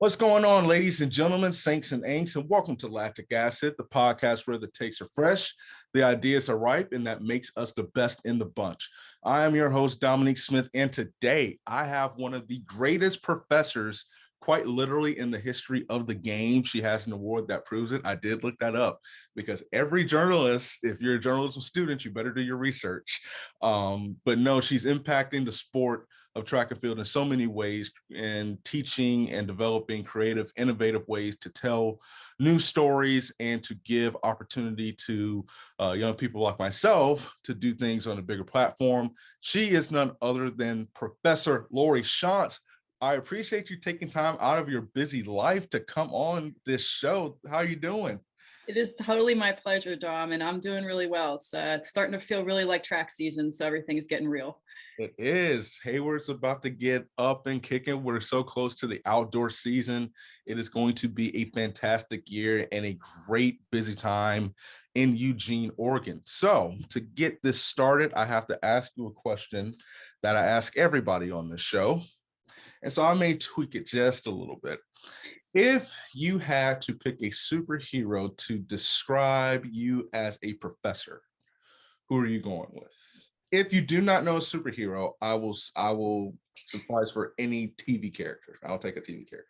What's going on, ladies and gentlemen, saints and ain'ts, and welcome to Lactic Acid, the podcast where the takes are fresh, the ideas are ripe, and that makes us the best in the bunch. I am your host, Dominique Smith, and today I have one of the greatest professors, quite literally, in the history of the game. She has an award that proves it. I did look that up because every journalist, if you're a journalism student, you better do your research. But no, she's impacting the sport of track and field in so many ways, and teaching and developing creative, innovative ways to tell news stories and to give opportunity to young people like myself to do things on a bigger platform. She is none other than Professor Lori Shontz. I appreciate you taking time out of your busy life to come on this show. How are you doing? It is totally my pleasure, Dom, and I'm doing really well. It's starting to feel really like track season, so everything is getting real. It is. Hayward's about to get up and kicking. We're so close to the outdoor season. It is going to be a fantastic year and a great busy time in Eugene, Oregon. So to get this started, I have to ask you a question that I ask everybody on this show. And so I may tweak it just a little bit. If you had to pick a superhero to describe you as a professor, who are you going with? If you do not know a superhero, I will suffice for any TV character. I'll take a TV character.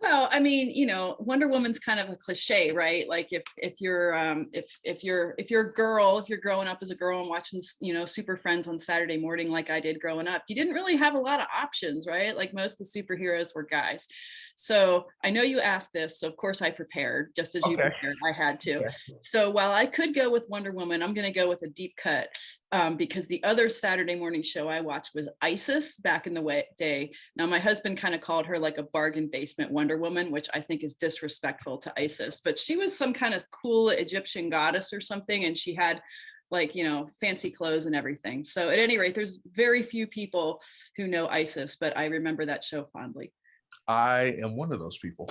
Well, I mean, Wonder Woman's kind of a cliche, right? Like if you're a girl, if you're growing up as a girl and watching, Super Friends on Saturday morning, like I did growing up, you didn't really have a lot of options, right? Like most of the superheroes were guys. So I know you asked this, so of course I prepared, just as you prepared, I had to. Okay. So while I could go with Wonder Woman, I'm going to go with a deep cut because the other Saturday morning show I watched was Isis back in the day. Now, my husband kind of called her like a bargain basement Wonder Woman, which I think is disrespectful to Isis, but she was some kind of cool Egyptian goddess or something, and she had fancy clothes and everything. So at any rate, there's very few people who know Isis, but I remember that show fondly. I am one of those people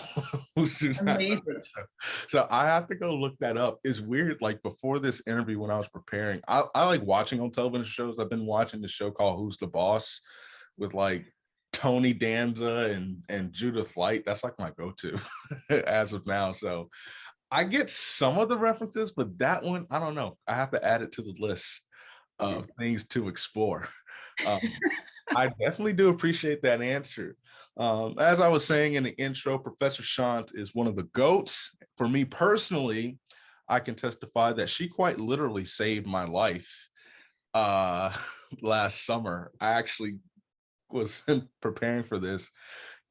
who do not know that show. So I have to go look that up. It's weird. Like before this interview, when I was preparing, I like watching on television shows. I've been watching the show called Who's the Boss with like Tony Danza and Judith Light. That's like my go-to as of now. So I get some of the references, but that one, I don't know. I have to add it to the list of things to explore. I definitely do appreciate that answer. As I was saying in the intro, Professor Shontz is one of the GOATs. For me personally, I can testify that she quite literally saved my life last summer. I actually was preparing for this,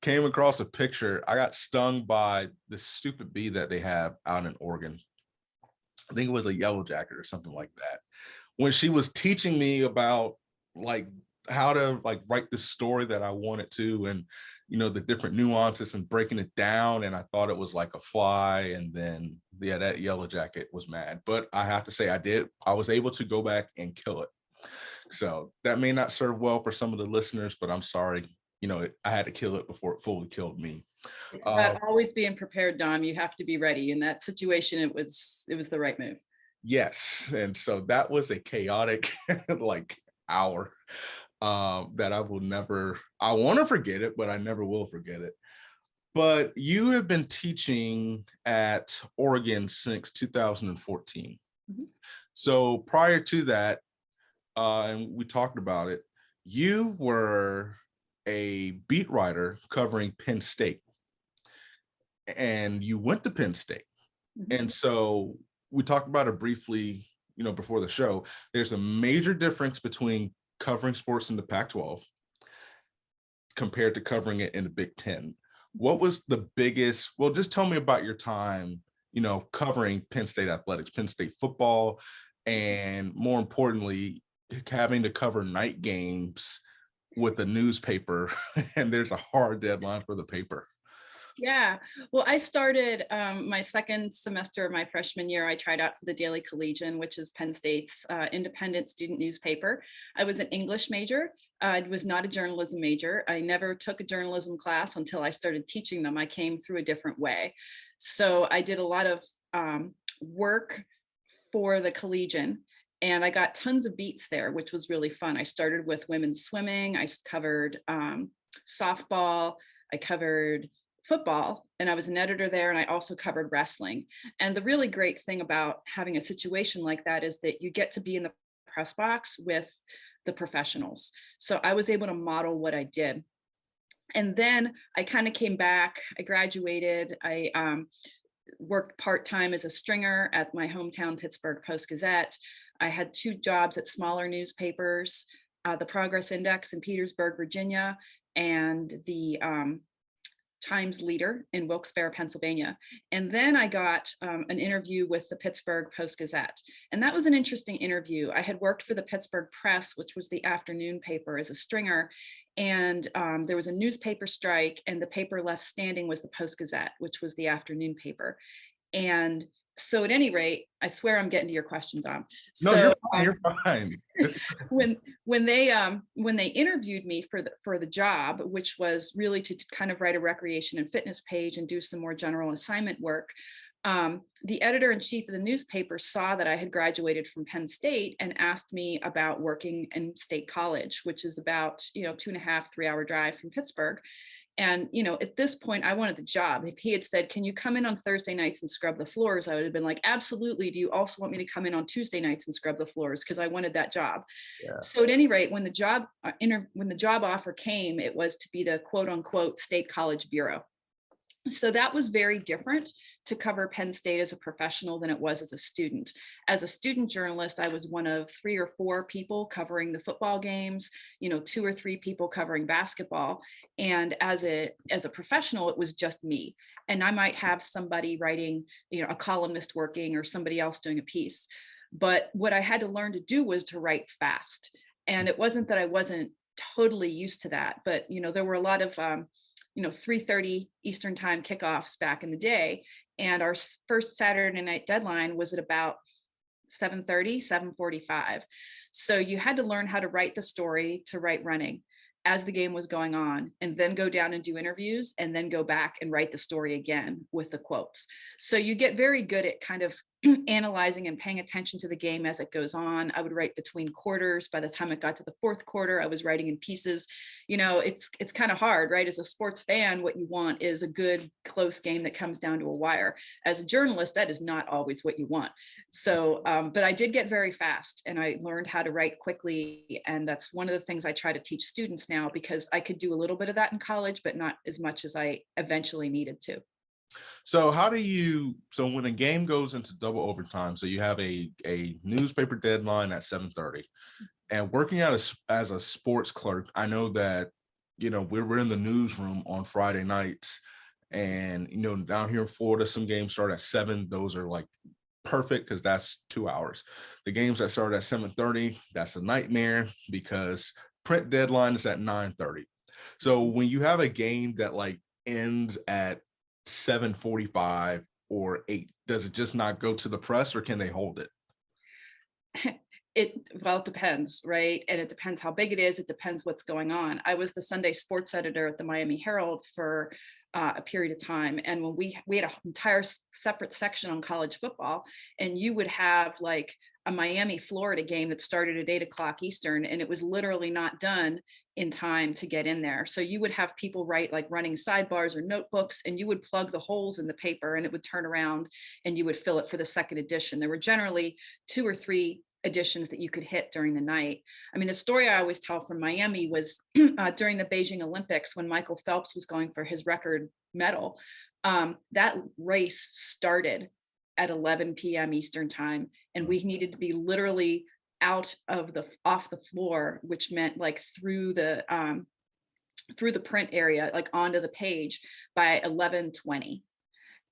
came across a picture. I got stung by this stupid bee that they have out in Oregon. I think it was a yellow jacket or something like that. When she was teaching me about like how to like write the story that I wanted to, and the different nuances and breaking it down, and I thought it was like a fly, and then that yellow jacket was mad. But I have to say I was able to go back and kill it. So that may not serve well for some of the listeners, but I'm sorry, I had to kill it before it fully killed me. Always being prepared, Dom. You have to be ready. In that situation, it was the right move. Yes, and so that was a chaotic like hour that I want to forget it, but I never will forget it. But you have been teaching at Oregon since 2014. Mm-hmm. So prior to that, and we talked about it, you were a beat writer covering Penn State, and you went to Penn State. Mm-hmm. And so we talked about it briefly, before the show. There's a major difference between covering sports in the Pac-12 compared to covering it in the Big Ten. What was the biggest, well, just tell me about your time, covering Penn State athletics, Penn State football, and more importantly, having to cover night games with a newspaper, and there's a hard deadline for the paper. Yeah, well, I started my second semester of my freshman year. I tried out for the Daily Collegian, which is Penn State's independent student newspaper. I was an English major. I was not a journalism major. I never took a journalism class until I started teaching them. I came through a different way. So I did a lot of work for the Collegian, and I got tons of beats there, which was really fun. I started with women's swimming. I covered softball. I covered football, and I was an editor there, and I also covered wrestling. And the really great thing about having a situation like that is that you get to be in the press box with the professionals. So I was able to model what I did. And then I kind of came back, I graduated, I worked part-time as a stringer at my hometown Pittsburgh Post-Gazette. I had 2 jobs at smaller newspapers, the Progress Index in Petersburg, Virginia, and the Times Leader in Wilkes-Barre, Pennsylvania. And then I got an interview with the Pittsburgh Post-Gazette. And that was an interesting interview. I had worked for the Pittsburgh Press, which was the afternoon paper, as a stringer. And there was a newspaper strike, and the paper left standing was the Post-Gazette, which was the afternoon paper. And so at any rate, I swear I'm getting to your question, Dom. No, So, you're fine. when they interviewed me for the job, which was really to kind of write a recreation and fitness page and do some more general assignment work, the editor-in-chief of the newspaper saw that I had graduated from Penn State and asked me about working in State College, which is about 2.5, 3-hour drive from Pittsburgh. And, at this point, I wanted the job. If he had said, can you come in on Thursday nights and scrub the floors? I would have been like, absolutely. Do you also want me to come in on Tuesday nights and scrub the floors? Because I wanted that job. Yeah. So at any rate, when the job offer came, it was to be the quote unquote State College Bureau. So that was very different to cover Penn State as a professional than it was as a student. As a student journalist, I was one of 3 or 4 people covering the football games, 2 or 3 people covering basketball. And as a professional, it was just me. And I might have somebody writing, a columnist working, or somebody else doing a piece. But what I had to learn to do was to write fast. And it wasn't that I wasn't totally used to that, but there were a lot of 3:30 Eastern time kickoffs back in the day. And our first Saturday night deadline was at about 7:30, 7:45. So you had to learn how to write the story to write running as the game was going on, and then go down and do interviews, and then go back and write the story again with the quotes. So you get very good at kind of analyzing and paying attention to the game as it goes on. I would write between quarters. By the time it got to the 4th quarter, I was writing in pieces. It's kind of hard, right? As a sports fan, what you want is a good, close game that comes down to a wire. As a journalist, that is not always what you want. So, but I did get very fast, and I learned how to write quickly. And that's one of the things I try to teach students now, because I could do a little bit of that in college, but not as much as I eventually needed to. So so when a game goes into double overtime, so you have a newspaper deadline at 7:30, and working as a sports clerk, I know that, we're in the newsroom on Friday nights, and, down here in Florida, some games start at 7. Those are like perfect, because that's 2 hours. The games that start at 7:30, that's a nightmare, because print deadline is at 9:30. So when you have a game that like ends at 7:45 or 8, does it just not go to the press, or can they hold it? It depends, right? And it depends how big it is. It depends what's going on. I was the Sunday sports editor at the Miami Herald for a period of time. And when we had an entire separate section on college football, and you would have like a Miami, Florida game that started at 8:00 Eastern, and it was literally not done in time to get in there. So you would have people write like running sidebars or notebooks, and you would plug the holes in the paper, and it would turn around, and you would fill it for the second edition. There were generally 2 or 3 editions that you could hit during the night. I mean, the story I always tell from Miami was during the Beijing Olympics, when Michael Phelps was going for his record medal, that race started at 11 p.m. Eastern time, and we needed to be literally off the floor, which meant like through the print area, like onto the page, by 11:20.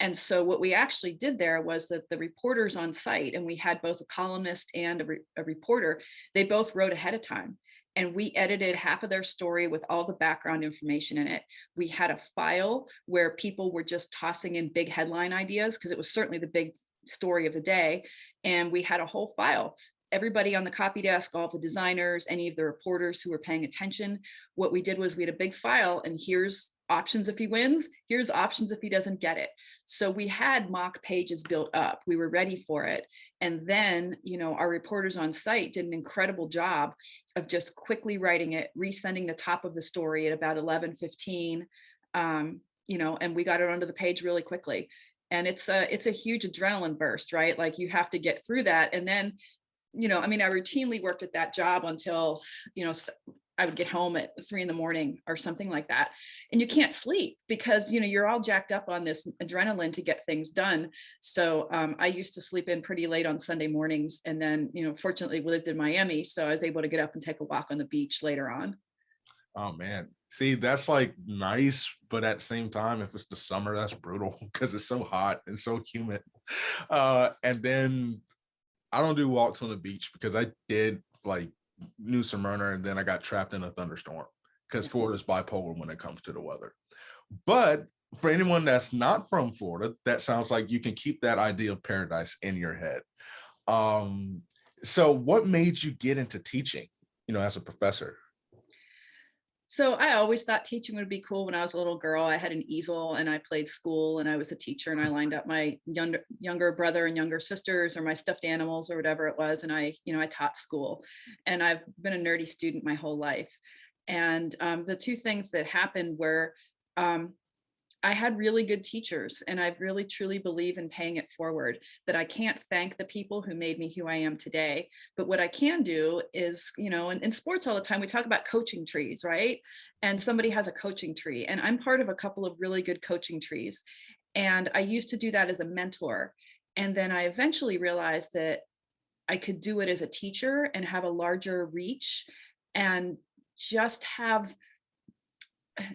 And so what we actually did there was that the reporters on site, and we had both a columnist and a reporter, they both wrote ahead of time. And we edited half of their story with all the background information in it. We had a file where people were just tossing in big headline ideas, because it was certainly the big story of the day. And we had a whole file. Everybody on the copy desk, all the designers, any of the reporters who were paying attention, what we did was we had a big file, and here's options if he wins, here's options if he doesn't get it. So we had mock pages built up. We were ready for it. And then, our reporters on site did an incredible job of just quickly writing it, resending the top of the story at about 11:15, and we got it onto the page really quickly. And it's a huge adrenaline burst, right? Like you have to get through that. And then, I routinely worked at that job until, I would get home at 3 a.m. or something like that. And you can't sleep because, you're all jacked up on this adrenaline to get things done. So I used to sleep in pretty late on Sunday mornings. And then, fortunately we lived in Miami. So I was able to get up and take a walk on the beach later on. Oh man. See, that's like nice, but at the same time, if it's the summer, that's brutal because it's so hot and so humid. And then I don't do walks on the beach because I did like New Smyrna and then I got trapped in a thunderstorm because Florida's bipolar when it comes to the weather. But for anyone that's not from Florida, that sounds like you can keep that idea of paradise in your head. So what made you get into teaching, as a professor? So I always thought teaching would be cool. When I was a little girl, I had an easel and I played school and I was a teacher and I lined up my younger brother and younger sisters or my stuffed animals or whatever it was. And I taught school, and I've been a nerdy student my whole life. And the two things that happened were I had really good teachers, and I really truly believe in paying it forward, that I can't thank the people who made me who I am today. But what I can do is, in sports all the time, we talk about coaching trees, right? And somebody has a coaching tree, and I'm part of a couple of really good coaching trees. And I used to do that as a mentor. And then I eventually realized that I could do it as a teacher and have a larger reach and just have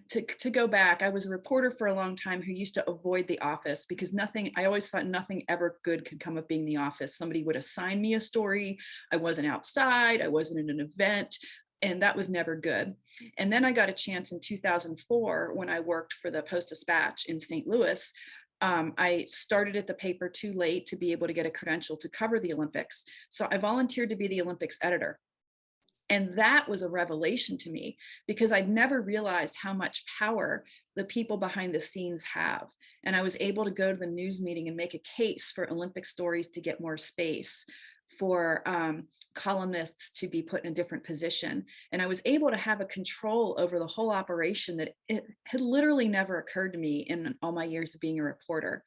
to go back. I was a reporter for a long time who used to avoid the office because I always thought nothing ever good could come of being in the office. Somebody would assign me a story. I wasn't outside. I wasn't in an event. And that was never good. And then I got a chance in 2004 when I worked for the Post-Dispatch in St. Louis. I started at the paper too late to be able to get a credential to cover the Olympics. So I volunteered to be the Olympics editor. And that was a revelation to me because I'd never realized how much power the people behind the scenes have. And I was able to go to the news meeting and make a case for Olympic stories to get more space, for columnists to be put in a different position. And I was able to have a control over the whole operation that it had literally never occurred to me in all my years of being a reporter.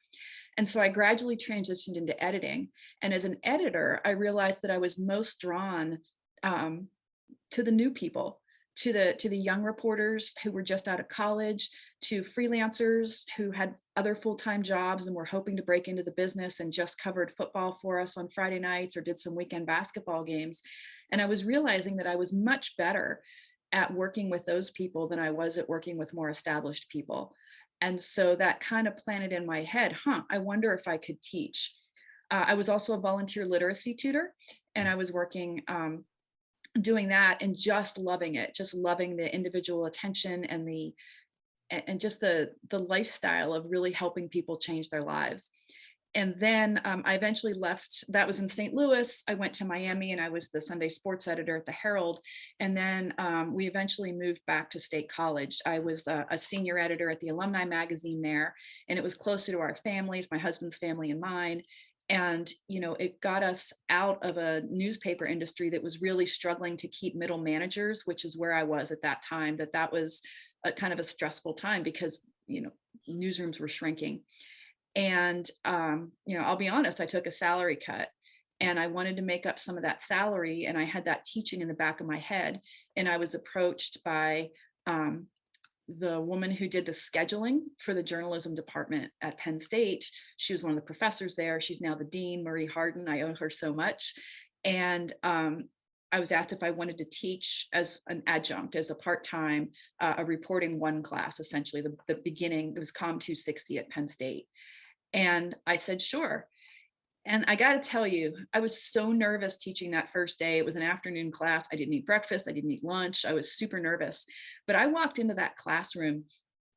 And so I gradually transitioned into editing. And as an editor, I realized that I was most drawn to the new people, to the young reporters who were just out of college, to freelancers who had other full-time jobs and were hoping to break into the business and just covered football for us on Friday nights or did some weekend basketball games. And I was realizing that I was much better at working with those people than I was at working with more established people. And so that kind of planted in my head, I wonder if I could teach. I was also a volunteer literacy tutor, and I was working doing that and just loving it, just loving the individual attention and just the lifestyle of really helping people change their lives. And then I eventually left. That was in St. Louis. I went to Miami and I was the Sunday sports editor at the Herald. And then we eventually moved back to State College. I was a senior editor at the alumni magazine there, and it was closer to our families, my husband's family and mine. And, it got us out of a newspaper industry that was really struggling to keep middle managers, which is where I was at that time, that was a kind of a stressful time because, newsrooms were shrinking. And, I'll be honest, I took a salary cut and I wanted to make up some of that salary. And I had that teaching in the back of my head. And I was approached by the woman who did the scheduling for the journalism department at Penn State. She was one of the professors there. She's now the dean, Marie Harden. I owe her so much. And I was asked if I wanted to teach as an adjunct, as a part-time, a reporting one class, essentially the beginning. It was Com 260 at Penn State. And I said, sure. And I got to tell you, I was so nervous teaching that first day. It was an afternoon class. I didn't eat breakfast. I didn't eat lunch. I was super nervous. But I walked into that classroom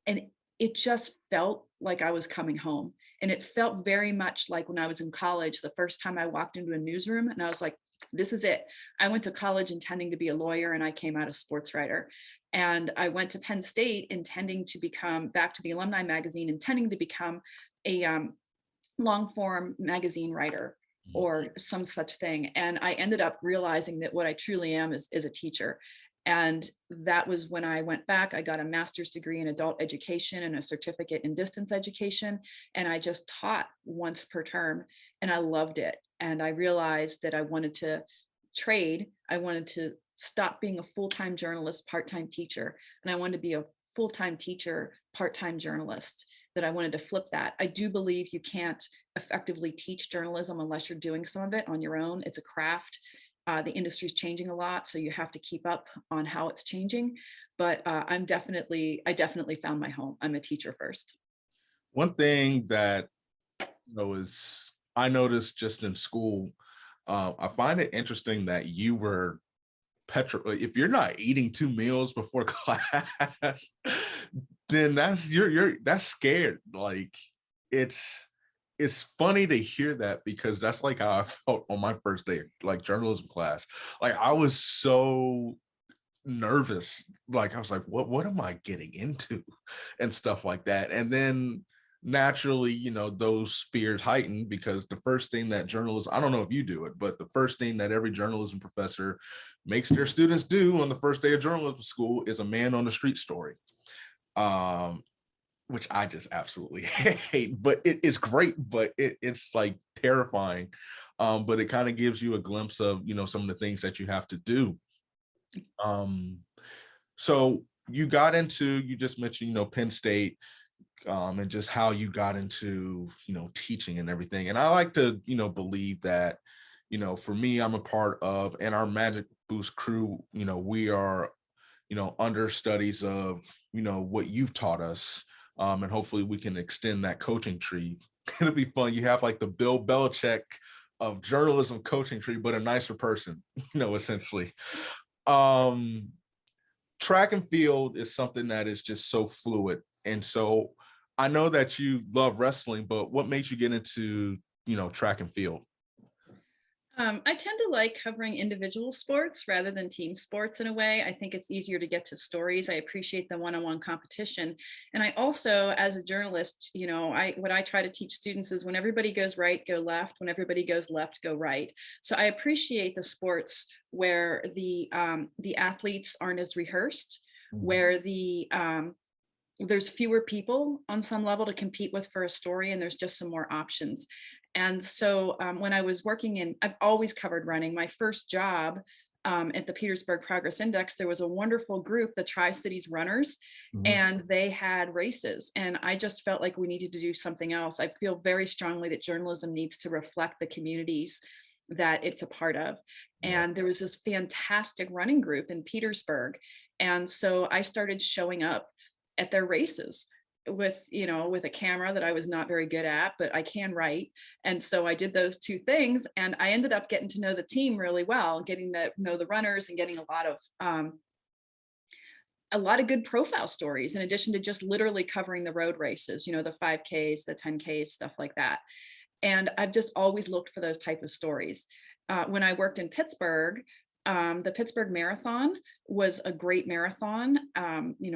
and it just felt like I was coming home. And it felt very much like when I was in college, the first time I walked into a newsroom and I was like, this is it. I went to college intending to be a lawyer and I came out a sports writer. And I went to Penn State intending to become, back to the alumni magazine, intending to become a long form magazine writer or some such thing. And I ended up realizing that what I truly am is a teacher. And that was when I went back. I got a master's degree in adult education and a certificate in distance education. And I just taught once per term, and I loved it. And I realized that I wanted to trade. I wanted to stop being a full-time journalist, part-time teacher. And I wanted to be a full-time teacher, part-time journalist, that I wanted to flip that. I do believe you can't effectively teach journalism unless you're doing some of it on your own. It's a craft. The industry is changing a lot, so you have to keep up on how it's changing. But I definitely found my home. I'm a teacher first. One thing that is I noticed just in school, I find it interesting that you were if you're not eating 2 meals before class, then that's scared. Like it's funny to hear that, because that's like how I felt on my first day, like journalism class. Like I was so nervous. Like I was like, what am I getting into and stuff like that. And then naturally, those fears heighten, because the first thing that journalism, I don't know if you do it, but the first thing that every journalism professor makes their students do on the first day of journalism school is a man on the street story. Which I just absolutely hate, but it's great, but it's like terrifying. But it kind of gives you a glimpse of, some of the things that you have to do. So you just mentioned, Penn State, and just how you got into, teaching and everything. And I like to, believe that, for me, I'm a part of, and our Magic Boost crew, we are, understudies of, what you've taught us. And hopefully we can extend that coaching tree. It'll be fun. You have like the Bill Belichick of journalism coaching tree, but a nicer person, essentially. Track and field is something that is just so fluid. And so I know that you love wrestling, but what made you get into, track and field? I tend to like covering individual sports rather than team sports in a way. I think it's easier to get to stories. I appreciate the one-on-one competition. And I also, as a journalist, what I try to teach students is when everybody goes right, go left. When everybody goes left, go right. So I appreciate the sports where the athletes aren't as rehearsed, where there's fewer people on some level to compete with for a story, and there's just some more options. And so when I was I've always covered running. My first job at the Pittsburgh Progress Index, there was a wonderful group, the Tri-Cities Runners, and they had races. And I just felt like we needed to do something else. I feel very strongly that journalism needs to reflect the communities that it's a part of. And there was this fantastic running group in Pittsburgh. And so I started showing up at their races with a camera that I was not very good at, but I can write. And so I did those two things, and I ended up getting to know the team really well, getting to know the runners and getting a lot of good profile stories, in addition to just literally covering the road races, the 5Ks, the 10Ks, stuff like that. And I've just always looked for those type of stories. When I worked in Pittsburgh, the Pittsburgh Marathon was a great marathon,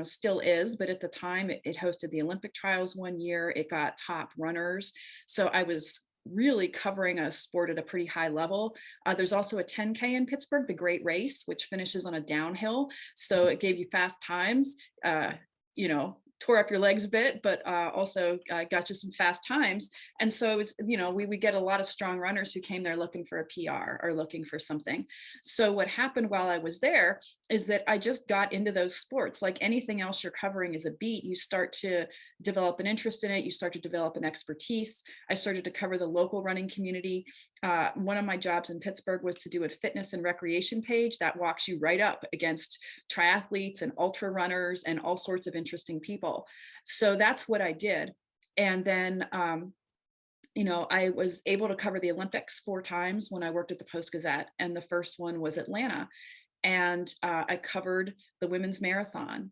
still is, but at the time it hosted the Olympic trials one year. It got top runners. So I was really covering a sport at a pretty high level. There's also a 10K in Pittsburgh, the Great Race, which finishes on a downhill. So it gave you fast times, tore up your legs a bit, but also got you some fast times. And so it was, we get a lot of strong runners who came there looking for a PR or looking for something. So what happened while I was there is that I just got into those sports. Like anything else you're covering as a beat, you start to develop an interest in it. You start to develop an expertise. I started to cover the local running community. One of my jobs in Pittsburgh was to do a fitness and recreation page that walks you right up against triathletes and ultra runners and all sorts of interesting people. So that's what I did. And then, I was able to cover the Olympics 4 times when I worked at the Post-Gazette. And the first one was Atlanta. And I covered the women's marathon.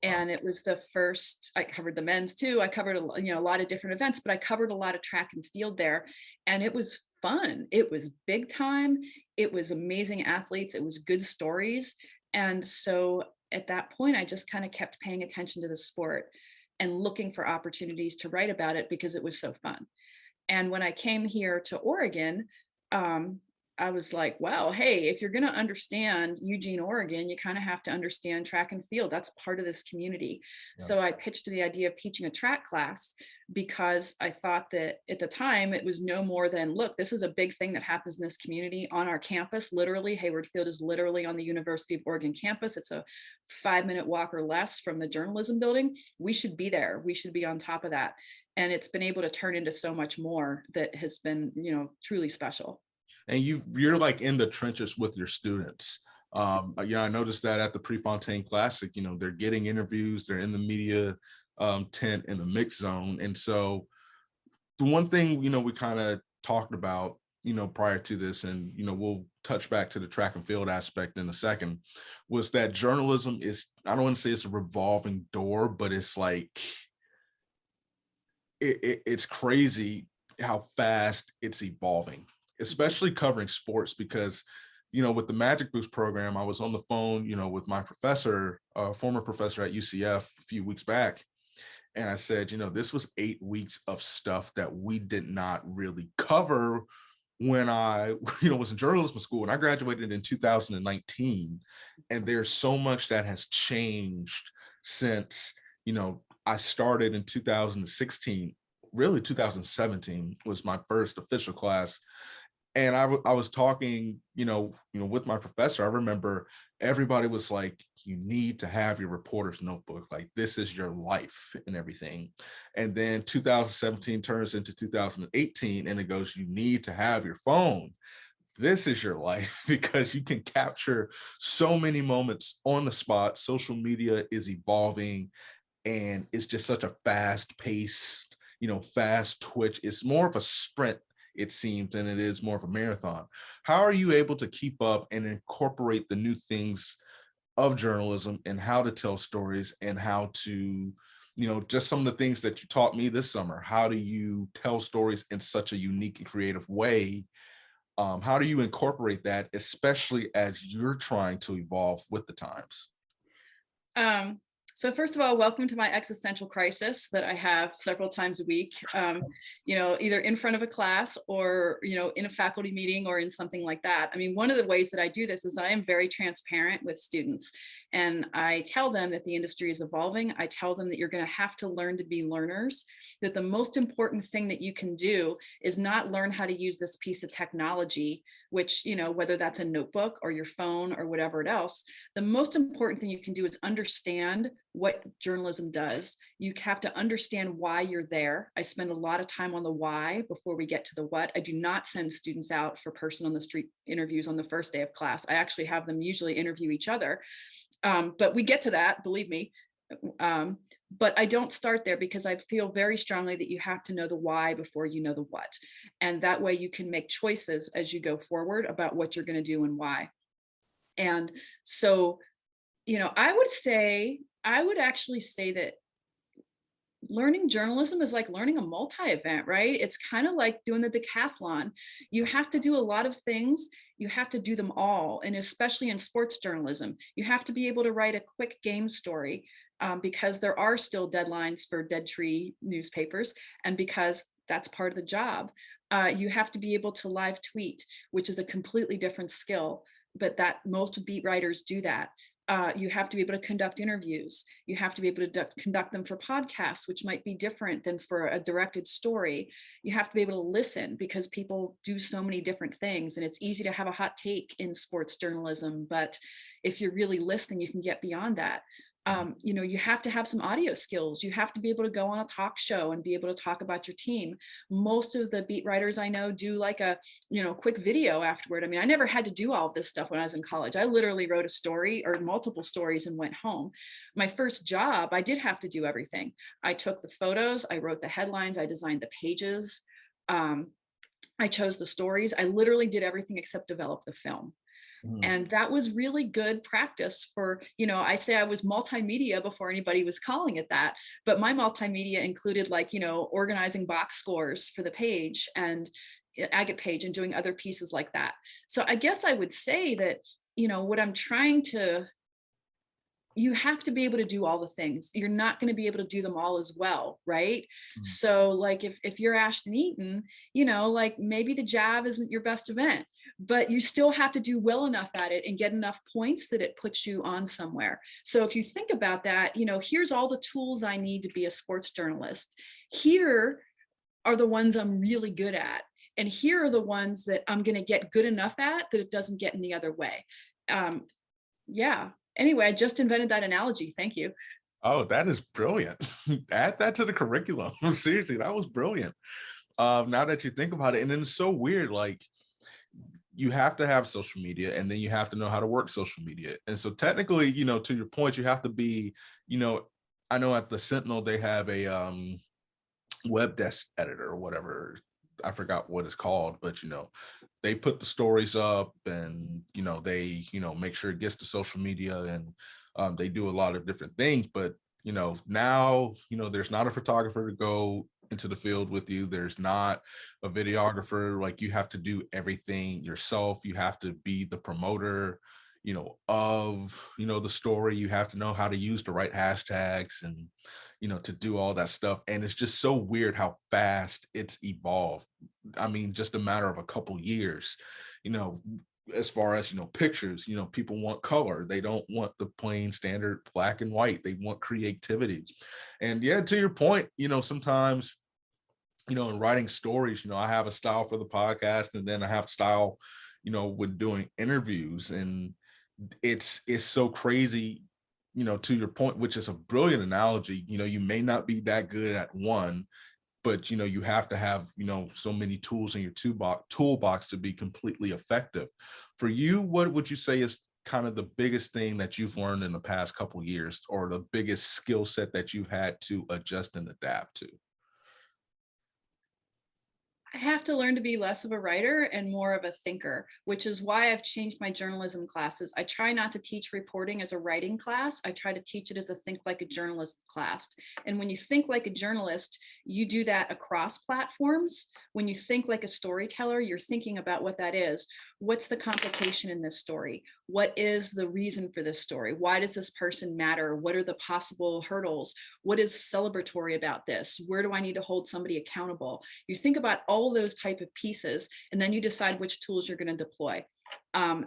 And it was the first, I covered the men's too. I covered, a lot of different events, but I covered a lot of track and field there. And it was fun. It was big time. It was amazing athletes. It was good stories. And so at that point, I just kind of kept paying attention to the sport and looking for opportunities to write about it because it was so fun. And when I came here to Oregon, I was like, well, hey, if you're going to understand Eugene, Oregon, you kind of have to understand track and field. That's part of this community. Yeah. So I pitched the idea of teaching a track class because I thought that at the time it was no more than, look, this is a big thing that happens in this community on our campus. Literally, Hayward Field is literally on the University of Oregon campus. It's a 5-minute walk or less from the journalism building. We should be there. We should be on top of that. And it's been able to turn into so much more that has been, truly special. And you're like in the trenches with your students. I noticed that at the Prefontaine Classic, they're getting interviews, they're in the media tent in the mix zone. And so the one thing, we kind of talked about, prior to this, and, we'll touch back to the track and field aspect in a second, was that journalism is, I don't want to say it's a revolving door, but it's like, it's crazy how fast it's evolving, especially covering sports, because, with the Magic Boost program, I was on the phone, with my professor, former professor at UCF a few weeks back. And I said, this was 8 weeks of stuff that we did not really cover when I, was in journalism school, and I graduated in 2019. And there's so much that has changed since, I started in 2016, really 2017 was my first official class. And I was talking, with my professor. I remember everybody was like, you need to have your reporter's notebook. Like, this is your life and everything. And then 2017 turns into 2018 and it goes, you need to have your phone. This is your life, because you can capture so many moments on the spot. Social media is evolving, and it's just such a fast paced, fast twitch. It's more of a sprint, it seems, than it is more of a marathon. How are you able to keep up and incorporate the new things of journalism and how to tell stories, and how to, just some of the things that you taught me this summer? How do you tell stories in such a unique and creative way? How do you incorporate that, especially as you're trying to evolve with the times? So first of all, welcome to my existential crisis that I have several times a week, either in front of a class or, in a faculty meeting or in something like that. I mean, one of the ways that I do this is I am very transparent with students, and I tell them that the industry is evolving. I tell them that you're going to have to learn to be learners, that the most important thing that you can do is not learn how to use this piece of technology, which, whether that's a notebook or your phone or whatever else, the most important thing you can do is understand what journalism does. You have to understand why you're there. I spend a lot of time on the why before we get to the what. I do not send students out for person on the street interviews on the first day of class. I actually have them usually interview each other. But we get to that, believe me. But I don't start there, because I feel very strongly that you have to know the why before you know the what. And that way you can make choices as you go forward about what you're going to do and why. And so, I would actually say that learning journalism is like learning a multi-event, right? It's kind of like doing the decathlon. You have to do a lot of things. You have to do them all. And especially in sports journalism, you have to be able to write a quick game story, because there are still deadlines for dead tree newspapers. And because that's part of the job, you have to be able to live tweet, which is a completely different skill, but that most beat writers do that. You have to be able to conduct interviews. You have to be able to conduct them for podcasts, which might be different than for a directed story. You have to be able to listen, because people do so many different things, and it's easy to have a hot take in sports journalism. But if you're really listening, you can get beyond that. You have to have some audio skills. You have to be able to go on a talk show and be able to talk about your team. Most of the beat writers I know do like a, quick video afterward. I mean, I never had to do all of this stuff when I was in college. I literally wrote a story or multiple stories and went home. My first job, I did have to do everything. I took the photos, I wrote the headlines, I designed the pages. I chose the stories. I literally did everything except develop the film. And that was really good practice for, I say I was multimedia before anybody was calling it that, but my multimedia included organizing box scores for the page and agate page and doing other pieces like that. So I guess I would say that, what I'm trying to, you have to be able to do all the things. You're not going to be able to do them all as well, right? So like if you're Ashton Eaton, maybe the jab isn't your best event, but you still have to do well enough at it and get enough points that it puts you on somewhere. So if you think about that, here's all the tools I need to be a sports journalist. Here are the ones I'm really good at. And here are the ones that I'm going to get good enough at that it doesn't get in the other way. Yeah. Anyway, I just invented that analogy. Thank you. Oh, that is brilliant. Add that to the curriculum. Seriously, that was brilliant. Now that you think about it, and then it's so weird, like you have to have social media and then you have to know how to work social media. And so technically, to your point, you have to be, I know at the Sentinel, they have a web desk editor or whatever. I forgot what it's called, but they put the stories up and they make sure it gets to social media, and they do a lot of different things. But now there's not a photographer to go into the field with you. There's not a videographer. Like, you have to do everything yourself. You have to be the promoter of the story. You have to know how to use the right hashtags and to do all that stuff. And it's just so weird how fast it's evolved. I mean, just a matter of a couple years, as far as pictures, people want color. They don't want the plain standard black and white. They want creativity. And yeah, to your point, sometimes in writing stories, I have a style for the podcast, and then I have style with doing interviews. And it's so crazy, to your point, which is a brilliant analogy. You may not be that good at one, but you have to have so many tools in your toolbox to be completely effective. For you, what would you say is kind of the biggest thing that you've learned in the past couple of years, or the biggest skill set that you've had to adjust and adapt to? I have to learn to be less of a writer and more of a thinker, which is why I've changed my journalism classes. I try not to teach reporting as a writing class. I try to teach it as a think like a journalist class. And when you think like a journalist, you do that across platforms. When you think like a storyteller, you're thinking about what that is. What's the complication in this story? What is the reason for this story? Why does this person matter? What are the possible hurdles? What is celebratory about this? Where do I need to hold somebody accountable? You think about all those type of pieces, and then you decide which tools you're going to deploy.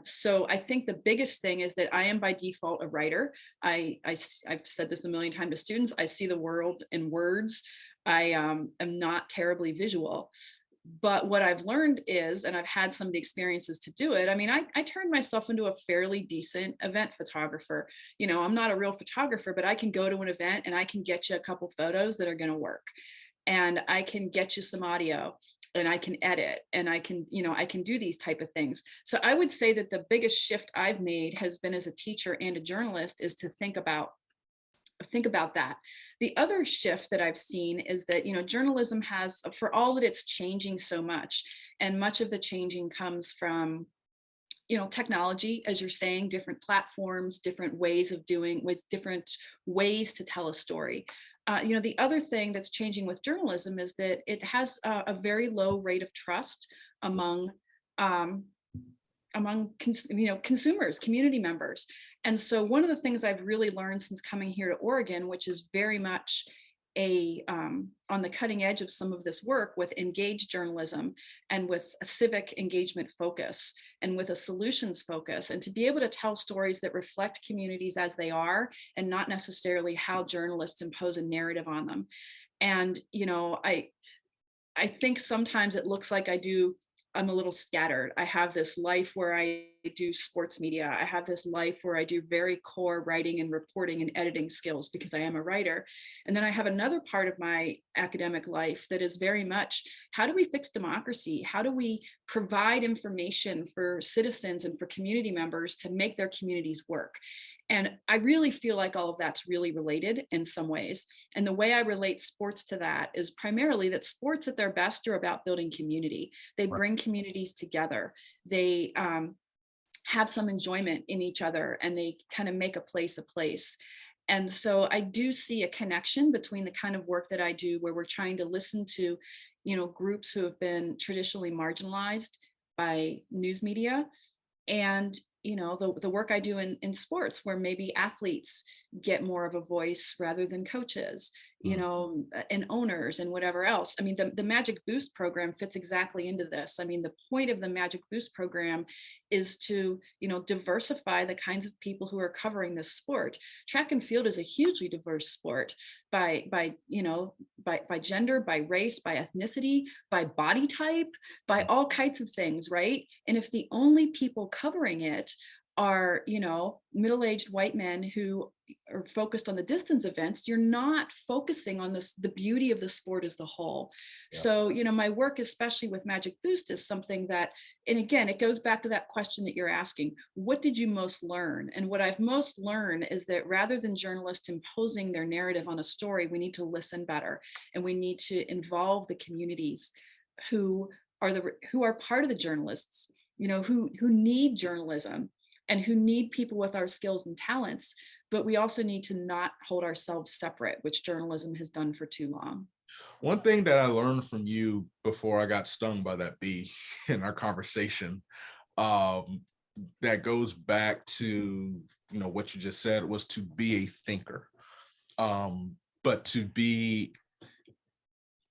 So I think the biggest thing is that I am by default a writer. I've said this a million times to students. I see the world in words. I am not terribly visual. But what I've learned is, and I've had some of the experiences to do it, I mean, I turned myself into a fairly decent event photographer. I'm not a real photographer, but I can go to an event and I can get you a couple photos that are going to work. And I can get you some audio, and I can edit, and I can do these type of things. So I would say that the biggest shift I've made has been, as a teacher and a journalist, is to think about that. The other shift that I've seen is that, journalism has, for all that it's changing so much, and much of the changing comes from, technology, as you're saying, different platforms, different ways of doing, with different ways to tell a story. The other thing that's changing with journalism is that it has a very low rate of trust among consumers, community members. And so one of the things I've really learned since coming here to Oregon, which is very much on the cutting edge of some of this work with engaged journalism and with a civic engagement focus and with a solutions focus, and to be able to tell stories that reflect communities as they are, and not necessarily how journalists impose a narrative on them. And, I think sometimes it looks like I'm a little scattered. I have this life where I do sports media. I have this life where I do very core writing and reporting and editing skills because I am a writer. And then I have another part of my academic life that is very much, how do we fix democracy? How do we provide information for citizens and for community members to make their communities work? And I really feel like all of that's really related in some ways. And the way I relate sports to that is primarily that sports at their best are about building community. They bring communities together. They have some enjoyment in each other, and they kind of make a place a place. And so I do see a connection between the kind of work that I do, where we're trying to listen to, groups who have been traditionally marginalized by news media, and the work I do in sports, where maybe athletes get more of a voice rather than coaches. you know, and owners and whatever else. I mean, the Magic Boost program fits exactly into this. I mean, the point of the Magic Boost program is to, you know, diversify the kinds of people who are covering this sport. Track and field is a hugely diverse sport by you know, by gender, by race, by ethnicity, by body type, by all kinds of things, right? And if the only people covering it are, you know, middle-aged white men who are focused on the distance events, you're not focusing on this, the beauty of the sport as the whole. Yeah. So, you know, my work, especially with Magic Boost, is something that, and again, it goes back to that question that you're asking, what did you most learn? And what I've most learned is that rather than journalists imposing their narrative on a story, we need to listen better, and we need to involve the communities who are part of the journalists, you know, who need journalism and who need people with our skills and talents, but we also need to not hold ourselves separate, which journalism has done for too long. One thing that I learned from you before I got stung by that bee in our conversation, that goes back to, you know, what you just said, was to be a thinker, but to be,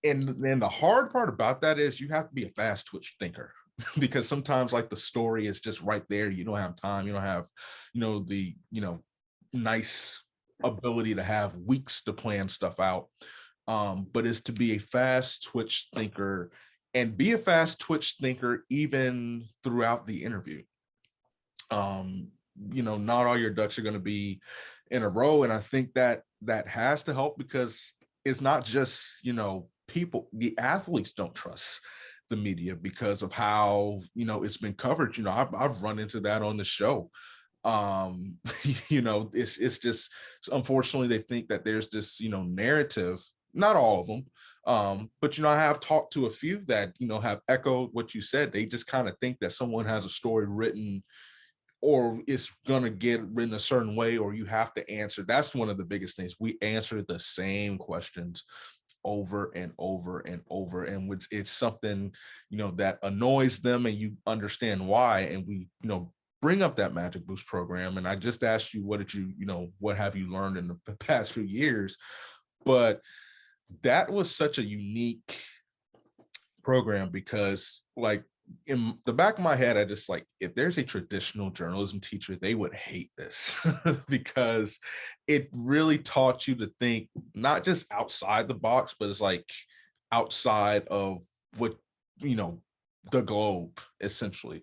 and then the hard part about that is you have to be a fast twitch thinker. Because sometimes, like, the story is just right there. You don't have time. You don't have, you know, the, you know, nice ability to have weeks to plan stuff out. But it's to be a fast twitch thinker, and be a fast twitch thinker even throughout the interview. You know, not all your ducks are going to be in a row. And I think that has to help, because it's not just, you know, people, the athletes don't trust the media because of how, you know, it's been covered. You know, I've run into that on the show. You know, it's just, unfortunately, they think that there's this, you know, narrative, not all of them, but, you know, I have talked to a few that, you know, have echoed what you said. They just kind of think that someone has a story written, or it's gonna get written a certain way, or you have to answer. That's one of the biggest things. We answer the same questions over and over and over, and which it's something, you know, that annoys them, and you understand why. And we, you know, bring up that Magic Boost program. And I just asked you, what did you, you know, what have you learned in the past few years? But that was such a unique program, because, like, in the back of my head, I just, like, if there's a traditional journalism teacher, they would hate this because it really taught you to think not just outside the box, but it's like outside of what, you know, the globe, essentially.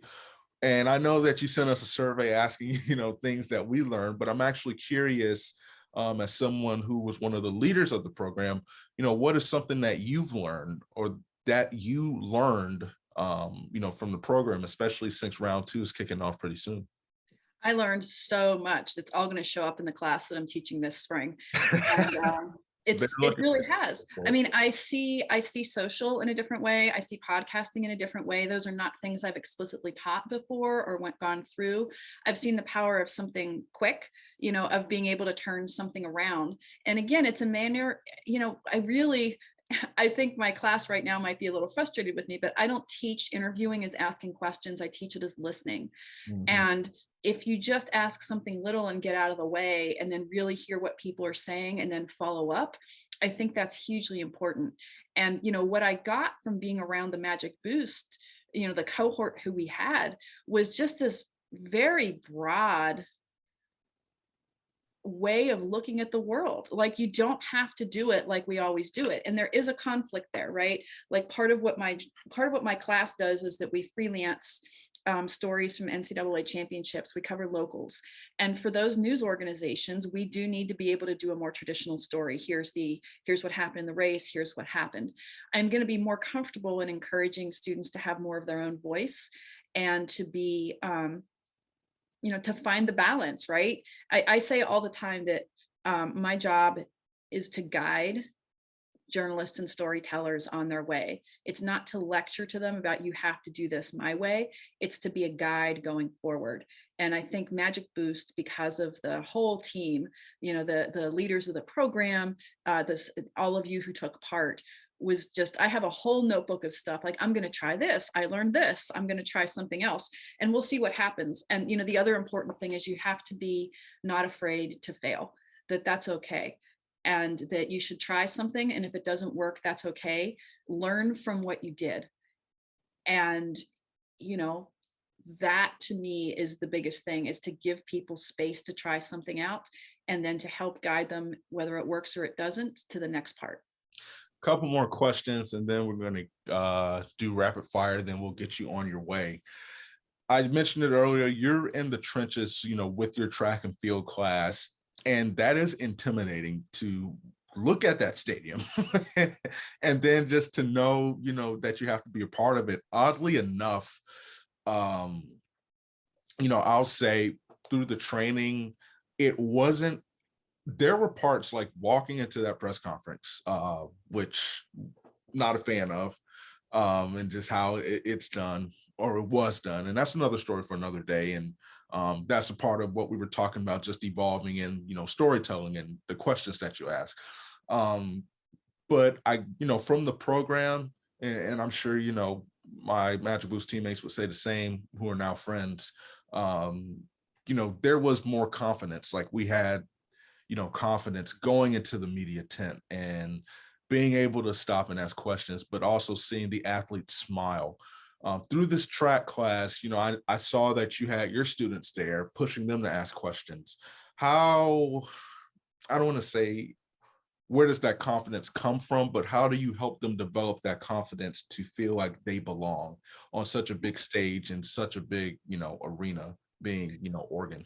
And I know that you sent us a survey asking, you know, things that we learned, but I'm actually curious, as someone who was one of the leaders of the program, you know, what is something that you've learned, or that you learned, you know, from the program, especially since round 2 is kicking off pretty soon? I learned so much. It's all going to show up in the class that I'm teaching this spring. And, it really has. I mean, I see social in a different way. I see podcasting in a different way. Those are not things I've explicitly taught before or gone through. I've seen the power of something quick, you know, of being able to turn something around. And again, it's a manner, you know, I think my class right now might be a little frustrated with me, but I don't teach interviewing as asking questions. I teach it as listening. Mm-hmm. And if you just ask something little and get out of the way, and then really hear what people are saying and then follow up, I think that's hugely important. And, you know, what I got from being around the Magic Boost, you know, the cohort who we had, was just this very broad way of looking at the world. Like, you don't have to do it like we always do it. And there is a conflict there, right? Like, part of what my class does is that we freelance stories from NCAA championships. We cover locals. And for those news organizations, we do need to be able to do a more traditional story. Here's what happened in the race. Here's what happened. I'm going to be more comfortable in encouraging students to have more of their own voice, and to be, you know, to find the balance, right? I say all the time that my job is to guide journalists and storytellers on their way. It's not to lecture to them about, you have to do this my way. It's to be a guide going forward. And I think Magic Boost, because of the whole team, you know, the leaders of the program, all of you who took part, was just, I have a whole notebook of stuff. Like, I'm going to try this. I learned this. I'm going to try something else, and we'll see what happens. And, you know, the other important thing is you have to be not afraid to fail, that's okay. and that you should try something. And if it doesn't work, that's okay. Learn from what you did. And, you know, that to me is the biggest thing, is to give people space to try something out and then to help guide them, whether it works or it doesn't, to the next part. Couple more questions and then we're going to do rapid fire, then we'll get you on your way. I mentioned it earlier, you're in the trenches, you know, with your track and field class, and that is intimidating to look at that stadium and then just to know, you know, that you have to be a part of it. Oddly enough, you know, I'll say through the training, it wasn't, there were parts like walking into that press conference, which not a fan of, and just how it's done, or it was done. And that's another story for another day. And that's a part of what we were talking about, just evolving in, you know, storytelling and the questions that you ask. But I, you know, from the program, and I'm sure, you know, my Magic Boost teammates would say the same, who are now friends, you know, there was more confidence. Like we had, you know, confidence going into the media tent and being able to stop and ask questions, but also seeing the athletes smile. Through this track class, you know, I saw that you had your students there pushing them to ask questions. How, I don't want to say where does that confidence come from, but how do you help them develop that confidence to feel like they belong on such a big stage and such a big, you know, arena, being, you know, Oregon?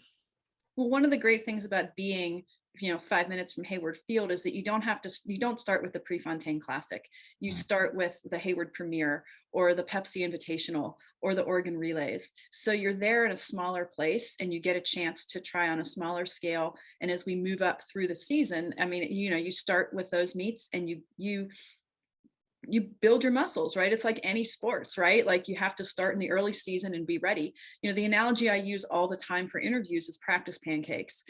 Well, one of the great things about being, 5 minutes from Hayward Field is that you don't start with the Prefontaine Classic. You start with the Hayward Premier or the Pepsi Invitational or the Oregon Relays. So you're there in a smaller place and you get a chance to try on a smaller scale. And as we move up through the season, I mean, you start with those meets and you build your muscles, right? It's like any sports, right? Like you have to start in the early season and be ready. The analogy I use all the time for interviews is practice pancakes.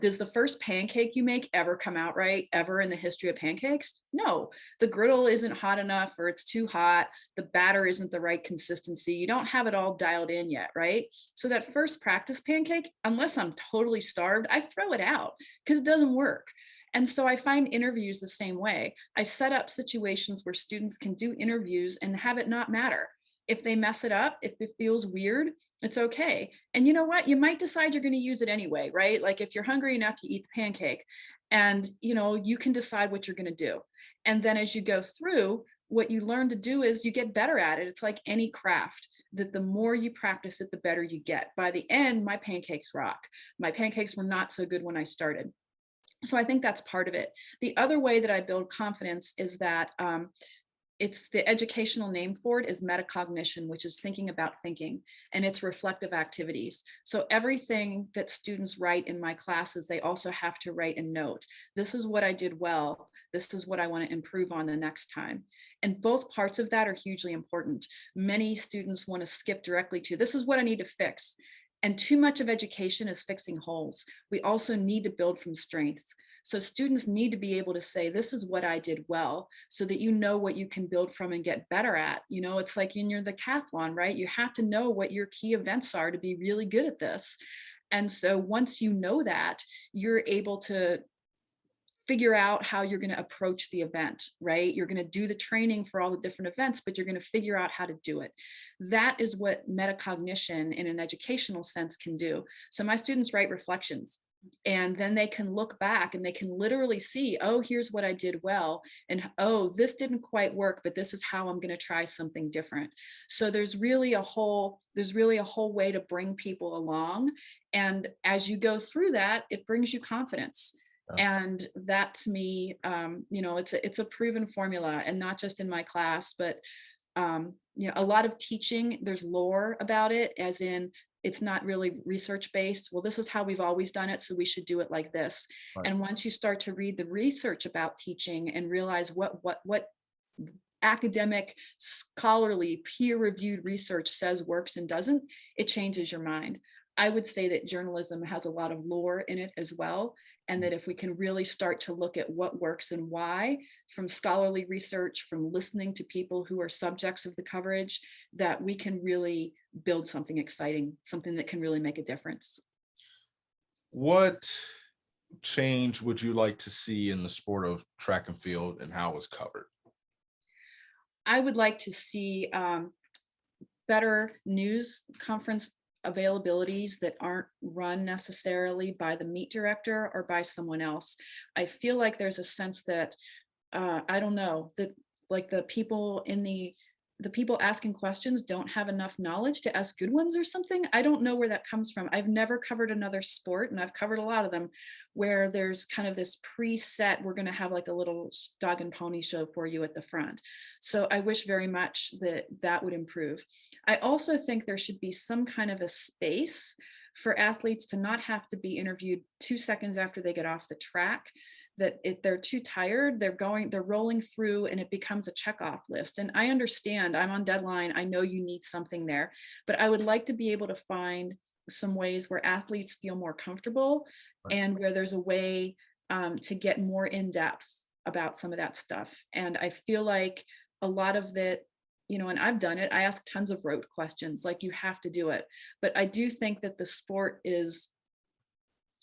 Does the first pancake you make ever come out right, ever in the history of pancakes? No, the griddle isn't hot enough, or it's too hot. The batter isn't the right consistency. You don't have it all dialed in yet, right? So that first practice pancake, unless I'm totally starved, I throw it out because it doesn't work. And so I find interviews the same way. I set up situations where students can do interviews and have it not matter. If they mess it up, if it feels weird, it's okay. And you know what? You might decide you're going to use it anyway, right? Like if you're hungry enough, you eat the pancake and, you can decide what you're going to do. And then as you go through, what you learn to do is you get better at it. It's like any craft, that the more you practice it, the better you get. By the end, my pancakes rock. My pancakes were not so good when I started. So I think that's part of it. The other way that I build confidence is that it's the educational name for it is metacognition, which is thinking about thinking, and it's reflective activities. So everything that students write in my classes, they also have to write a note. This is what I did well. This is what I want to improve on the next time. And both parts of that are hugely important. Many students want to skip directly to, this is what I need to fix. And too much of education is fixing holes. We also need to build from strengths. So students need to be able to say, this is what I did well, so that you know what you can build from and get better at. It's like in your decathlon, right? You have to know what your key events are to be really good at this. And so once you know that, you're able to figure out how you're going to approach the event, right? You're going to do the training for all the different events, but you're going to figure out how to do it. That is what metacognition in an educational sense can do. So my students write reflections, and then they can look back and they can literally see, oh, here's what I did well. And oh, this didn't quite work, but this is how I'm going to try something different. So there's really a whole way to bring people along. And as you go through that, it brings you confidence. And that to me, it's a proven formula, and not just in my class, but a lot of teaching, there's lore about it, as in it's not really research based. Well, this is how we've always done it, so we should do it like this. Right. And once you start to read the research about teaching and realize what academic, scholarly, peer-reviewed research says works and doesn't, it changes your mind. I would say that journalism has a lot of lore in it as well. And that if we can really start to look at what works and why, from scholarly research, from listening to people who are subjects of the coverage, that we can really build something exciting, something that can really make a difference. What change would you like to see in the sport of track and field and how it's covered? I would like to see better news conference availabilities that aren't run necessarily by the meet director or by someone else. I feel like there's a sense that I don't know, that like the people asking questions don't have enough knowledge to ask good ones or something. I don't know where that comes from. I've never covered another sport, and I've covered a lot of them, where there's kind of this preset, we're going to have like a little dog and pony show for you at the front. So I wish very much that that would improve. I also think there should be some kind of a space for athletes to not have to be interviewed 2 seconds after they get off the track, that if they're too tired, they're rolling through and it becomes a checkoff list. And I understand, I'm on deadline, I know you need something there, but I would like to be able to find some ways where athletes feel more comfortable, and where there's a way to get more in depth about some of that stuff. And I feel like a lot of that, and I've done it, I ask tons of rote questions, like you have to do it. But I do think that the sport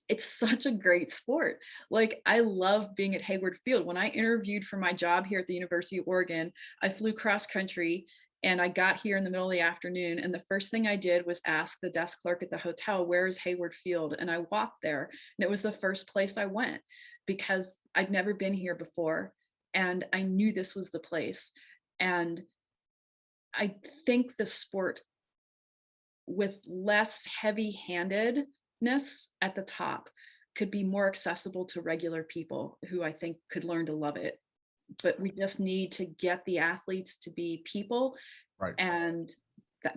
it's such a great sport. Like, I love being at Hayward Field. When I interviewed for my job here at the University of Oregon, I flew cross country and I got here in the middle of the afternoon. And the first thing I did was ask the desk clerk at the hotel, where is Hayward Field? And I walked there, and it was the first place I went because I'd never been here before. And I knew this was the place. And I think the sport with less heavy-handedness at the top could be more accessible to regular people who I think could learn to love it. But we just need to get the athletes to be people, Right. And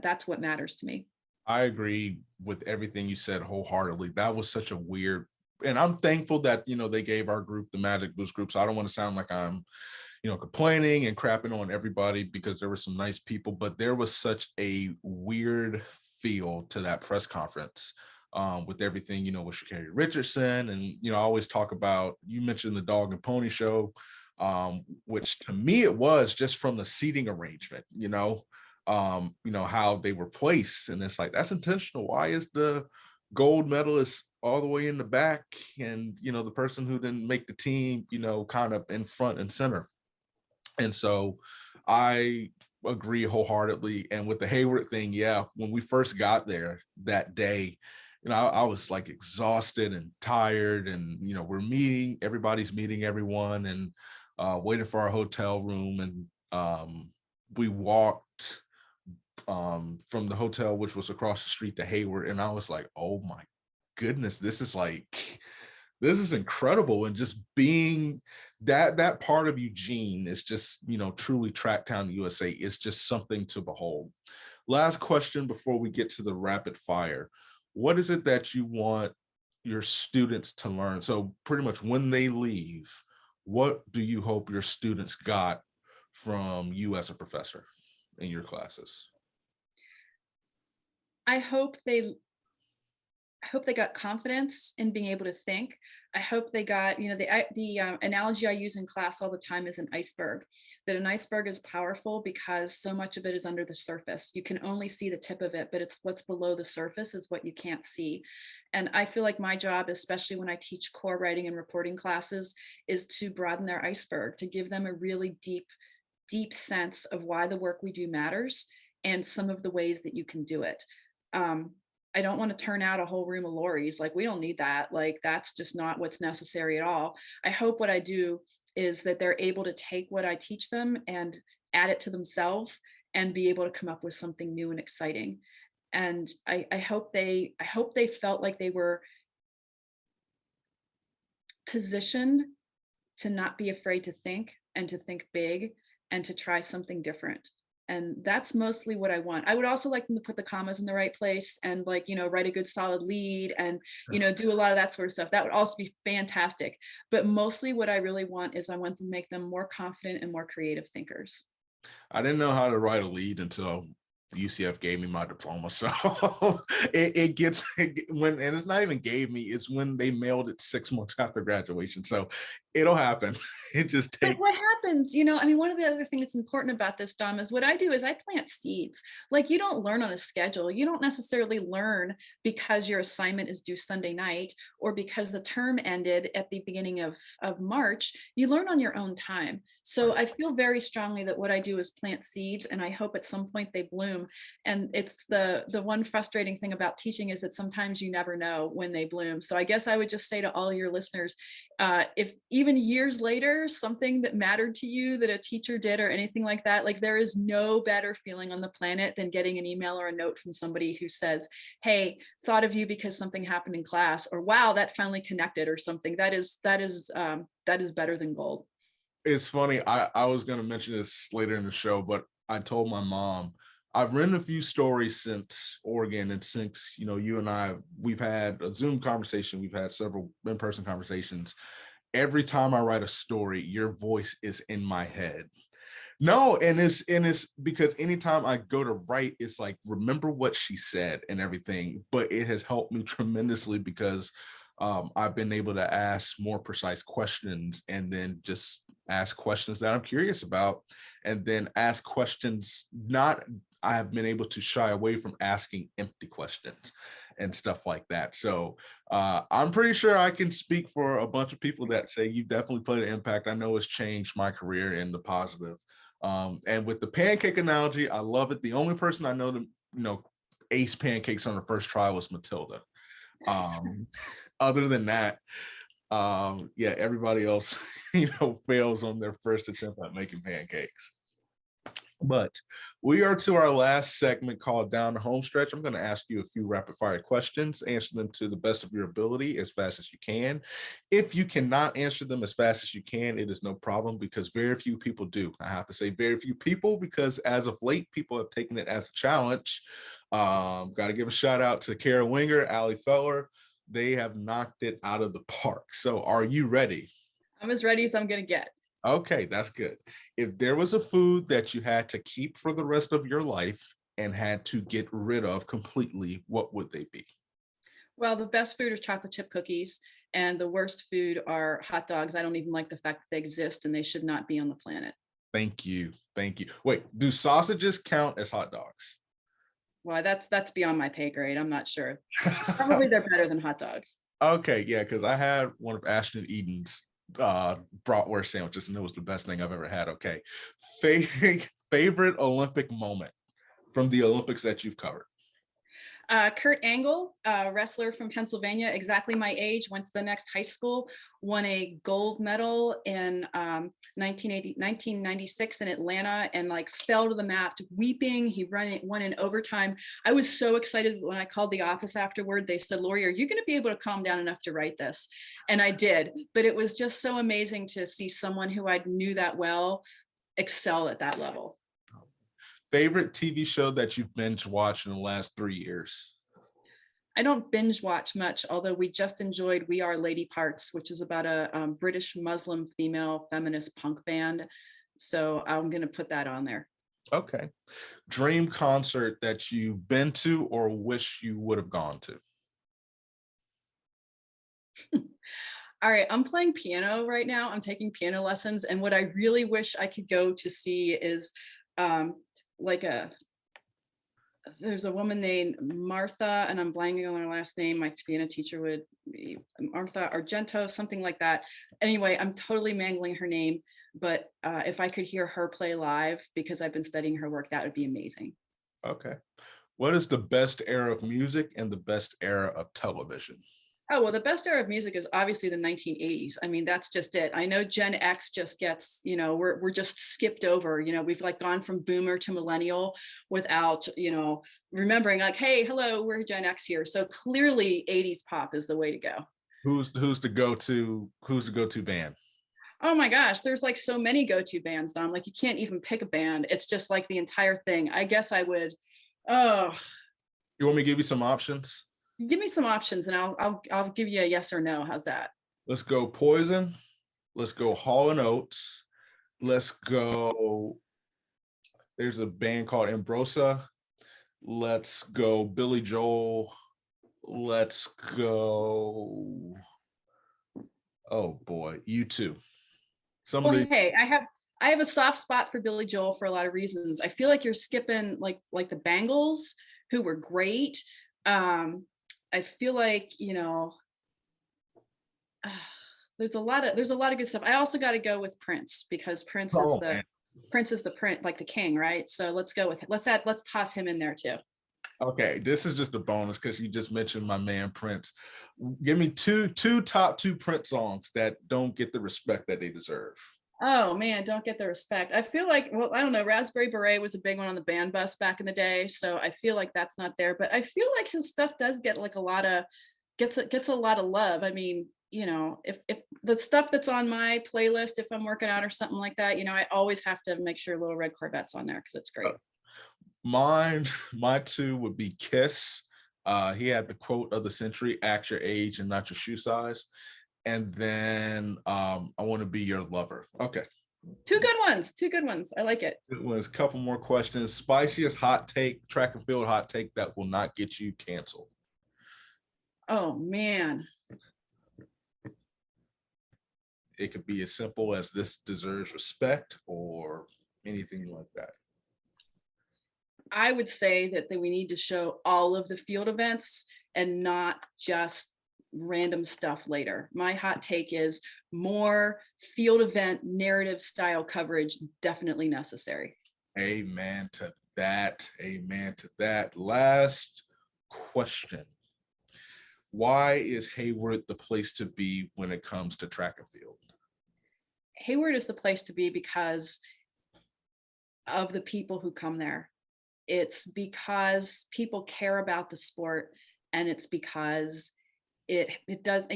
that's what matters to me. I agree with everything you said wholeheartedly. That was such a weird, and I'm thankful that, they gave our group the Magic Boost group. So I don't want to sound like I'm, complaining and crapping on everybody, because there were some nice people, but there was such a weird feel to that press conference with everything, with Sha'Carri Richardson. And, I always talk about, you mentioned the dog and pony show, which to me, it was just from the seating arrangement, how they were placed. And it's like, that's intentional. Why is the gold medalist all the way in the back and, the person who didn't make the team, kind of in front and center? And so I agree wholeheartedly. And with the Hayward thing, yeah, when we first got there that day, I was like exhausted and tired, and, everybody's meeting everyone, and waiting for our hotel room. And we walked from the hotel, which was across the street, to Hayward. And I was like, oh my goodness, this is incredible. And just being that part of Eugene is just, truly Tracktown USA. It's just something to behold. Last question before we get to the rapid fire. What is it that you want your students to learn? So pretty much when they leave, what do you hope your students got from you as a professor in your classes? I hope they got confidence in being able to think. I hope they got, the analogy I use in class all the time is an iceberg. That an iceberg is powerful because so much of it is under the surface. You can only see the tip of it, but it's what's below the surface is what you can't see. And I feel like my job, especially when I teach core writing and reporting classes, is to broaden their iceberg, to give them a really deep sense of why the work we do matters and some of the ways that you can do it. I don't want to turn out a whole room of Loris. Like, we don't need that. Like, that's just not what's necessary at all. I hope what I do is that they're able to take what I teach them and add it to themselves and be able to come up with something new and exciting. And I hope they felt like they were positioned to not be afraid to think and to think big and to try something different. And that's mostly what I want. I would also like them to put the commas in the right place and, like, write a good solid lead and, do a lot of that sort of stuff. That would also be fantastic. But mostly what I really want is I want to make them more confident and more creative thinkers. I didn't know how to write a lead until UCF gave me my diploma. So it gets when, and it's not even gave me, it's when they mailed it 6 months after graduation. So it'll happen. It just takes. But what happens, I mean, one of the other things that's important about this, Dom, is what I do is I plant seeds. Like, you don't learn on a schedule. You don't necessarily learn because your assignment is due Sunday night or because the term ended at the beginning of March. You learn on your own time. So I feel very strongly that what I do is plant seeds, and I hope at some point they bloom. And it's the one frustrating thing about teaching is that sometimes you never know when they bloom. So I guess I would just say to all your listeners, if even years later, something that mattered to you that a teacher did or anything like that, like, there is no better feeling on the planet than getting an email or a note from somebody who says, hey, thought of you because something happened in class, or wow, that finally connected, or something. That is better than gold. It's funny. I was going to mention this later in the show, but I told my mom, I've written a few stories since Oregon, and since, you and I, we've had a Zoom conversation, we've had several in-person conversations. Every time I write a story, your voice is in my head. No, and it's because anytime I go to write, it's like, remember what she said and everything. But it has helped me tremendously because I've been able to ask more precise questions, and then just ask questions that I'm curious about, and then ask questions I have been able to shy away from asking empty questions and stuff like that. So I'm pretty sure I can speak for a bunch of people that say you definitely played an impact. I know it's changed my career in the positive. And with the pancake analogy, I love it. The only person I know to, ace pancakes on the first try was Matilda. Other than that, everybody else, fails on their first attempt at making pancakes. But we are to our last segment called Down the Home Stretch. I'm going to ask you a few rapid fire questions. Answer them to the best of your ability as fast as you can. If you cannot answer them as fast as you can, it is no problem, because very few people do. I have to say very few people, because as of late, people have taken it as a challenge. Got to give a shout out to Kara Winger, Allie Feller. They have knocked it out of the park. So are you ready? I'm as ready as I'm going to get. Okay, that's good. If there was a food that you had to keep for the rest of your life and had to get rid of completely, what would they be? Well, the best food is chocolate chip cookies, and the worst food are hot dogs. I don't even like the fact that they exist, and they should not be on the planet. Thank you. Thank you. Wait, do sausages count as hot dogs? Well, that's beyond my pay grade. I'm not sure. Probably they're better than hot dogs. Okay, yeah, because I had one of Ashton Eden's bratwurst sandwiches, and it was the best thing I've ever had. Okay, favorite Olympic moment from the Olympics that you've covered? Kurt Angle, a wrestler from Pennsylvania, exactly my age, went to the next high school, won a gold medal in 1996 in Atlanta, and like fell to the mat weeping. He won in overtime. I was so excited when I called the office afterward. They said, Lori, are you going to be able to calm down enough to write this? And I did, but it was just so amazing to see someone who I knew that well excel at that level. Favorite TV show that you've binge watched in the last 3 years? I don't binge watch much, although we just enjoyed We Are Lady Parts, which is about a British Muslim female feminist punk band. So I'm going to put that on there. Okay. Dream concert that you've been to or wish you would have gone to? All right, I'm playing piano right now. I'm taking piano lessons. And what I really wish I could go to see is there's a woman named Martha, and I'm blanking on her last name. My piano teacher would be Martha Argento, something like that. Anyway, I'm totally mangling her name, but if I could hear her play live, because I've been studying her work, that would be amazing. Okay. What is the best era of music and the best era of television? Oh, well, the best era of music is obviously the 1980s. I mean, that's just it. I know Gen X just gets, we're just skipped over. We've like gone from boomer to millennial without, remembering like, hey, hello, we're Gen X here. So clearly 80s pop is the way to go. Who's the go-to band? Oh my gosh, there's like so many go-to bands, Dom. Like you can't even pick a band. It's just like the entire thing. I guess I would, you want me to give you some options? Give me some options and I'll give you a yes or no. How's that? Let's go Poison. Let's go Hall & Oates. Let's go, there's a band called Ambrosia. Let's go Billy Joel. Let's go. Oh boy, U2. Somebody. Well, hey, I have a soft spot for Billy Joel for a lot of reasons. I feel like you're skipping like the Bangles, who were great. I feel like, there's a lot of good stuff. I also got to go with Prince, because Prince is the print, like the king, right? So let's toss him in there too. Okay, this is just a bonus because you just mentioned my man Prince. Give me two top two Prince songs that don't get the respect that they deserve. Oh man, don't get the respect. I feel like, well, I don't know, Raspberry Beret was a big one on the band bus back in the day, so I feel like that's not there, but I feel like his stuff does get like gets a lot of love. I mean, if the stuff that's on my playlist, if I'm working out or something like that, I always have to make sure Little Red Corvette's on there because it's great. My two would be Kiss. He had the quote of the century: "Act your age and not your shoe size." And then I Want to Be Your Lover. Okay. Two good ones. I like it. It was a couple more questions. Spiciest hot take, track and field hot take that will not get you canceled. Oh man. It could be as simple as "this deserves respect" or anything like that. I would say that we need to show all of the field events and not just random stuff later. My hot take is more field event narrative style coverage definitely necessary. Amen to that. Amen to that. Last question. Why is Hayward the place to be when it comes to track and field? Hayward is the place to be because of the people who come there. It's because people care about the sport, and it's because it does.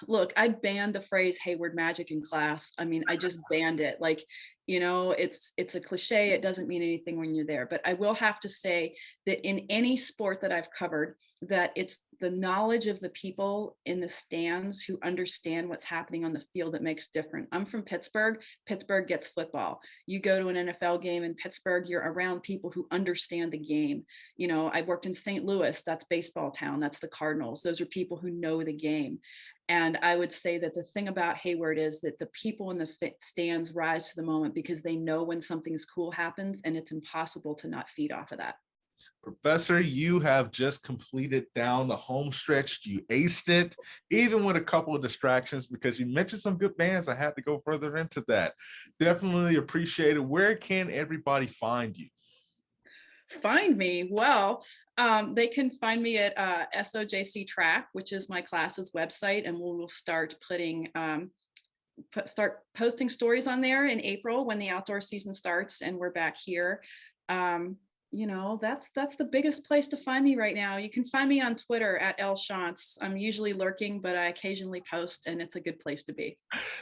Look, I banned the phrase Hayward Magic in class. I mean, I just banned it. Like, it's a cliche. It doesn't mean anything when you're there. But I will have to say that in any sport that I've covered, that it's the knowledge of the people in the stands who understand what's happening on the field that makes different. I'm from Pittsburgh. Pittsburgh gets football. You go to an NFL game in Pittsburgh, you're around people who understand the game. I worked in St. Louis. That's baseball town. That's the Cardinals. Those are people who know the game. And I would say that the thing about Hayward is that the people in the stands rise to the moment because they know when something's cool happens, and it's impossible to not feed off of that. Professor, you have just completed down the home stretch. You aced it, even with a couple of distractions, because you mentioned some good bands. I had to go further into that. Definitely appreciate it. Where can everybody find you? Find me? Well, they can find me at SOJC Track, which is my class's website, and we'll start start posting stories on there in April when the outdoor season starts and we're back here. That's the biggest place to find me right now. You can find me on Twitter at Lori Shontz. I'm usually lurking, but I occasionally post, and it's a good place to be.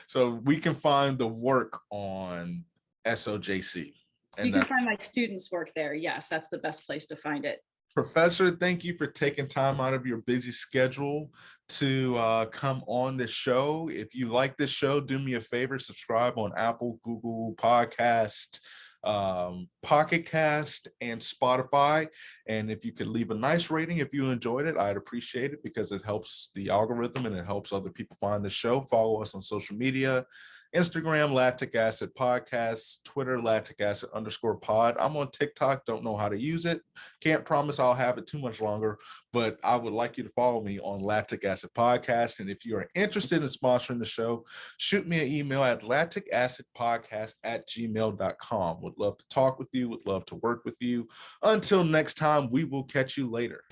So we can find the work on SOJC. And you can find my students' work there. Yes, that's the best place to find it. Professor, thank you for taking time out of your busy schedule to come on this show. If you like this show, do me a favor, subscribe on Apple, Google Podcast, Pocket Cast, and Spotify. And if you could leave a nice rating if you enjoyed it, I'd appreciate it because it helps the algorithm and it helps other people find the show. Follow us on social media. Instagram, Lactic Acid Podcast, Twitter, Lactic Acid _pod. I'm on TikTok, don't know how to use it. Can't promise I'll have it too much longer, but I would like you to follow me on Lactic Acid Podcast. And if you are interested in sponsoring the show, shoot me an email at lacticacidpodcast@gmail.com. Would love to talk with you, would love to work with you. Until next time, we will catch you later.